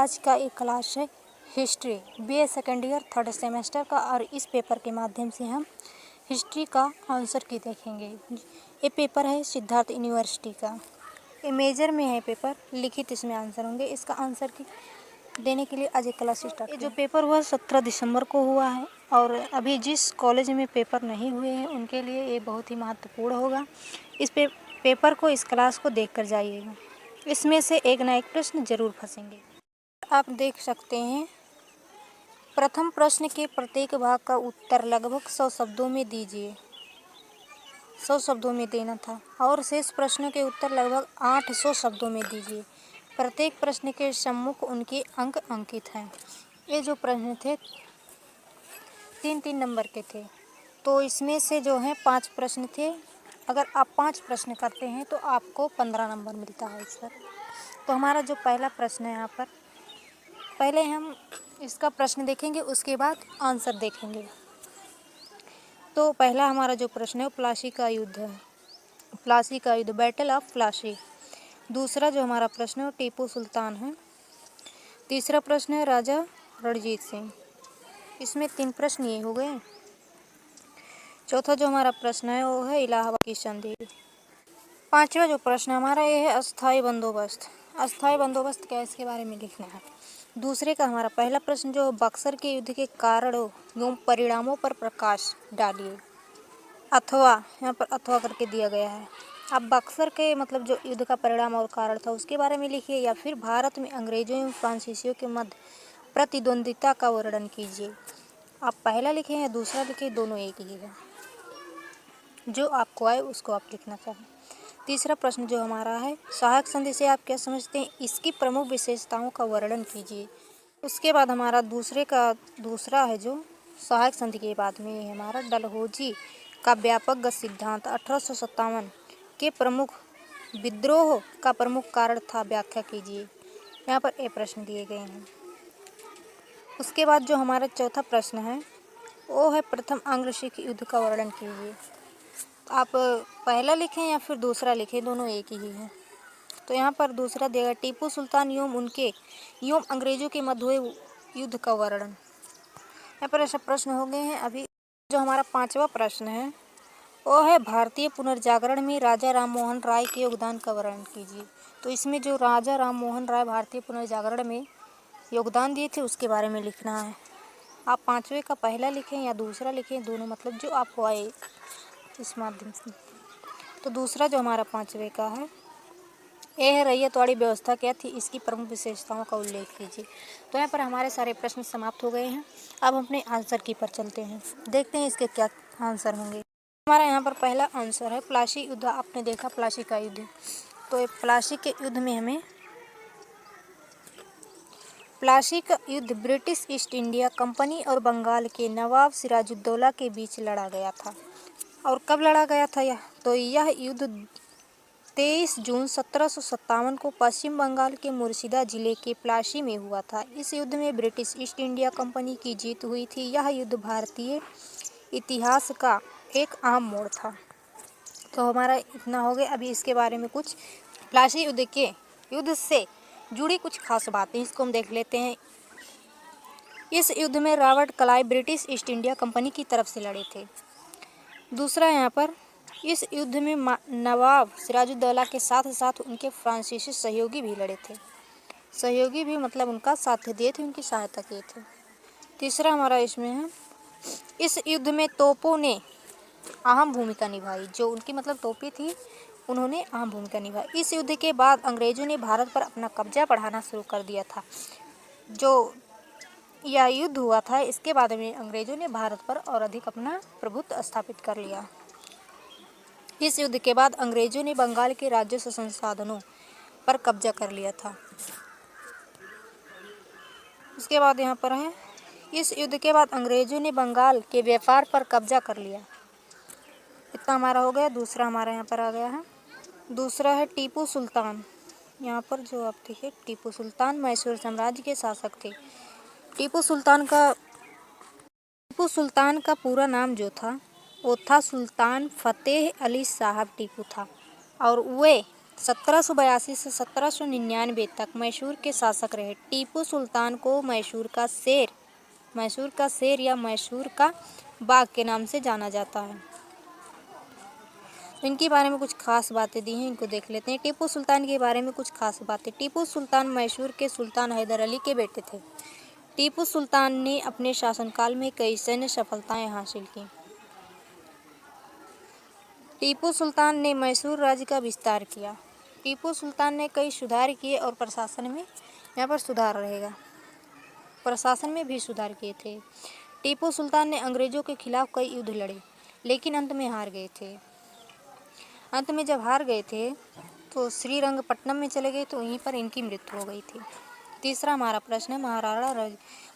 आज का एक क्लास है history BA second year third semester का, और इस पेपर के माध्यम से हम हिस्ट्री का आंसर की देखेंगे। ये पेपर है सिद्धार्थ यूनिवर्सिटी का। ये मेजर में है पेपर, लिखित इसमें आंसर होंगे। इसका आंसर की देने के लिए आज एक क्लास स्टार्ट। ये जो पेपर हुआ 17 दिसंबर को हुआ है, और अभी जिस कॉलेज में पेपर नहीं हुए हैं उनके लिए ये बहुत ही महत्वपूर्ण होगा। इस पेपर को, इस क्लास को देख कर जाइएगा। इसमें से एक ना एक प्रश्न जरूर फंसेंगे। आप देख सकते हैं, प्रथम प्रश्न के प्रत्येक भाग का उत्तर लगभग 100 शब्दों में दीजिए। 100 शब्दों में देना था, और शेष प्रश्नों के उत्तर लगभग 800 शब्दों में दीजिए। प्रत्येक प्रश्न के सम्मुख उनके अंक अंकित हैं। ये जो प्रश्न थे 3-3 नंबर के थे, तो इसमें से जो है 5 प्रश्न थे। अगर आप 5 प्रश्न करते हैं तो आपको 15 नंबर मिलता है इस पर। तो हमारा जो पहला प्रश्न है, यहाँ पर पहले हम इसका प्रश्न देखेंगे, उसके बाद आंसर देखेंगे। तो पहला हमारा जो प्रश्न है वो प्लासी का युद्ध है। प्लासी का युद्ध, बैटल ऑफ प्लासी। दूसरा जो हमारा प्रश्न है वो टीपू सुल्तान है। तीसरा प्रश्न है राजा रणजीत सिंह। इसमें 3 प्रश्न ये हो गए। चौथा जो हमारा प्रश्न है वो है इलाहाबाद की संधि। पांचवा जो प्रश्न हमारा ये है अस्थाई बंदोबस्त। अस्थाई बंदोबस्त क्या है, इसके बारे में लिखना है। दूसरे का हमारा पहला प्रश्न जो बक्सर के युद्ध के कारणों एवं परिणामों पर प्रकाश डालिए। अथवा, यहाँ पर अथवा करके दिया गया है। अब बक्सर के मतलब जो युद्ध का परिणाम और कारण था उसके बारे में लिखिए, या फिर भारत में अंग्रेजों एवं फ्रांसीसियों के मध्य प्रतिद्वंदिता का वर्णन कीजिए। आप पहला लिखें या दूसरा लिखें, दोनों एक ही है। जो आपको आए उसको आप लिखना चाहें। तीसरा प्रश्न जो हमारा है सहायक संधि से आप क्या समझते हैं, इसकी प्रमुख विशेषताओं का वर्णन कीजिए। उसके बाद हमारा दूसरा है जो सहायक संधि के बाद में है हमारा डलहौजी का व्यापक सिद्धांत 1857 के प्रमुख विद्रोह का प्रमुख कारण था, व्याख्या कीजिए। यहाँ पर ये प्रश्न दिए गए हैं। उसके बाद जो हमारा चौथा प्रश्न है वो है प्रथम आंग्ल सिख युद्ध का वर्णन कीजिए। आप पहला लिखें या फिर दूसरा लिखें, दोनों एक ही है। तो यहाँ पर दूसरा देगा टीपू सुल्तान एवं अंग्रेजों के मध्य हुए युद्ध का वर्णन। यहाँ पर ऐसा प्रश्न हो गए हैं। अभी जो हमारा पांचवा प्रश्न है वो है भारतीय पुनर्जागरण में राजा राम मोहन राय के योगदान का वर्णन कीजिए। तो इसमें जो राजा राम मोहन राय भारतीय पुनर्जागरण में योगदान दिए थे उसके बारे में लिखना है। आप पांचवे का पहला लिखें या दूसरा लिखें, दोनों मतलब जो आपको आए इस माध्यम से। तो दूसरा जो हमारा पांचवे का है यह है रैयतवाड़ी व्यवस्था क्या थी, इसकी प्रमुख विशेषताओं का उल्लेख कीजिए। तो यहाँ पर हमारे सारे प्रश्न समाप्त हो गए हैं। अब हम अपने आंसर की पर चलते हैं, देखते हैं इसके क्या आंसर होंगे। हमारा यहाँ पर पहला आंसर है प्लासी युद्ध। आपने देखा प्लासी का युद्ध, तो प्लासी के युद्ध में हमें प्लासी का युद्ध ब्रिटिश ईस्ट इंडिया कंपनी और बंगाल के नवाब सिराजुद्दौला के बीच लड़ा गया था। और कब लड़ा गया था यह युद्ध 23 जून 1757 को पश्चिम बंगाल के मुर्शिदा जिले के प्लासी में हुआ था। इस युद्ध में ब्रिटिश ईस्ट इंडिया कंपनी की जीत हुई थी। यह युद्ध भारतीय इतिहास का एक अहम मोड़ था। तो हमारा इतना हो गया। अभी इसके बारे में कुछ प्लासी युद्ध से जुड़ी कुछ खास बातें इसको हम देख लेते हैं। इस युद्ध में Robert Clive British east India company की तरफ से लड़े थे। दूसरा, यहाँ पर इस युद्ध में नवाब सिराजुद्दौला के साथ साथ उनके फ्रांसीसी सहयोगी भी लड़े थे। सहयोगी भी मतलब उनका साथ दिए थे, उनकी सहायता किए थे। तीसरा हमारा इसमें है इस युद्ध में तोपों ने अहम भूमिका निभाई। जो उनकी मतलब तोपें थी उन्होंने अहम भूमिका निभाई। इस युद्ध के बाद अंग्रेजों ने भारत पर अपना कब्जा बढ़ाना शुरू कर दिया था। जो यह युद्ध हुआ था इसके बाद में अंग्रेजों ने भारत पर और अधिक अपना प्रभुत्व स्थापित कर लिया। इस युद्ध के बाद अंग्रेजों ने बंगाल के राजस्व संसाधनों पर कब्जा कर लिया था। उसके बाद यहाँ पर है इस युद्ध के बाद अंग्रेजों ने बंगाल के व्यापार पर कब्जा कर लिया। इतना हमारा हो गया। दूसरा हमारा यहाँ पर आ गया है, दूसरा है टीपू सुल्तान। यहाँ पर जो आप देखिए टीपू सुल्तान मैसूर साम्राज्य के शासक थे। टीपू सुल्तान का पूरा नाम जो था वो था सुल्तान फतेह अली साहब टीपू था, और वे 1782 से 1799 तक मैसूर के शासक रहे। टीपू सुल्तान को मैसूर का शेर या मैसूर का बाघ के नाम से जाना जाता है। इनके बारे में कुछ खास बातें दी हैं, इनको देख लेते हैं। टीपू सुल्तान के बारे में कुछ खास बातें। टीपू सुल्तान मैसूर के सुल्तान हैदर अली के बेटे थे। टीपू सुल्तान ने अपने शासनकाल में कई सैन्य सफलताएं हासिल की। टीपू सुल्तान ने मैसूर राज्य का विस्तार किया। टीपू सुल्तान ने कई सुधार किए और प्रशासन में, यहाँ पर सुधार रहेगा, प्रशासन में भी सुधार किए थे। टीपू सुल्तान ने अंग्रेजों के खिलाफ कई युद्ध लड़े, लेकिन अंत में हार गए थे। अंत में जब हार गए थे तो श्रीरंगपट्टनम में चले गए, तो वहीं पर इनकी मृत्यु हो गई थी। तीसरा हमारा प्रश्न है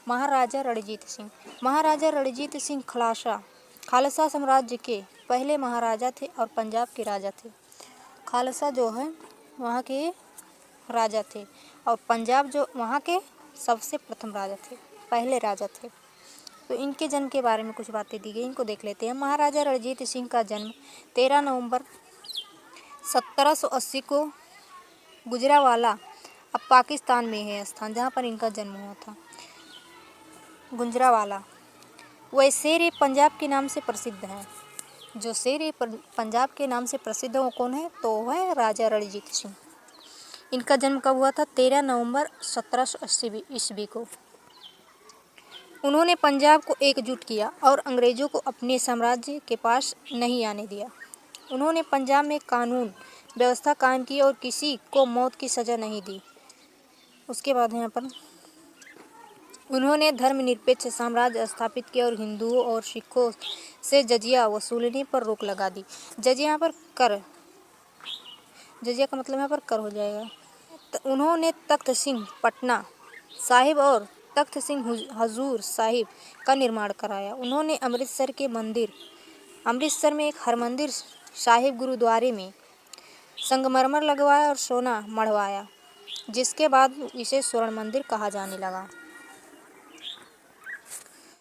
महाराजा रणजीत सिंह। महाराजा रणजीत सिंह खालसा साम्राज्य के पहले महाराजा थे और पंजाब के राजा थे। खालसा जो है वहाँ के राजा थे और पंजाब जो वहाँ के सबसे प्रथम राजा थे, पहले राजा थे। तो इनके जन्म के बारे में कुछ बातें दी गई, इनको देख लेते हैं। महाराजा रणजीत सिंह का जन्म 13 नवंबर 1780 को गुजरावाला, अब पाकिस्तान में है स्थान जहाँ पर इनका जन्म हुआ था, गुजरावाला। वह शेर पंजाब के नाम से प्रसिद्ध है। जो शेर पंजाब के नाम से प्रसिद्ध वो कौन है? तो वह है राजा रणजीत सिंह। इनका जन्म कब हुआ था? 13 नवंबर 1780 ईस्वी को। उन्होंने पंजाब को एकजुट किया और अंग्रेजों को अपने साम्राज्य के पास नहीं आने दिया। उन्होंने पंजाब में कानून व्यवस्था कायम की और किसी को मौत की सज़ा नहीं दी। उसके बाद यहाँ पर उन्होंने धर्मनिरपेक्ष साम्राज्य स्थापित किया और हिंदुओं और सिखों से जजिया वसूलने पर रोक लगा दी। जजिया यहाँ पर कर, जजिया का मतलब यहाँ पर कर हो जाएगा। उन्होंने तख्त सिंह पटना साहिब और तख्त सिंह हजूर साहिब का निर्माण कराया। उन्होंने अमृतसर में एक हरमंदिर साहिब गुरुद्वारे में संगमरमर लगवाया और सोना मढ़वाया, जिसके बाद इसे स्वर्ण मंदिर कहा जाने लगा।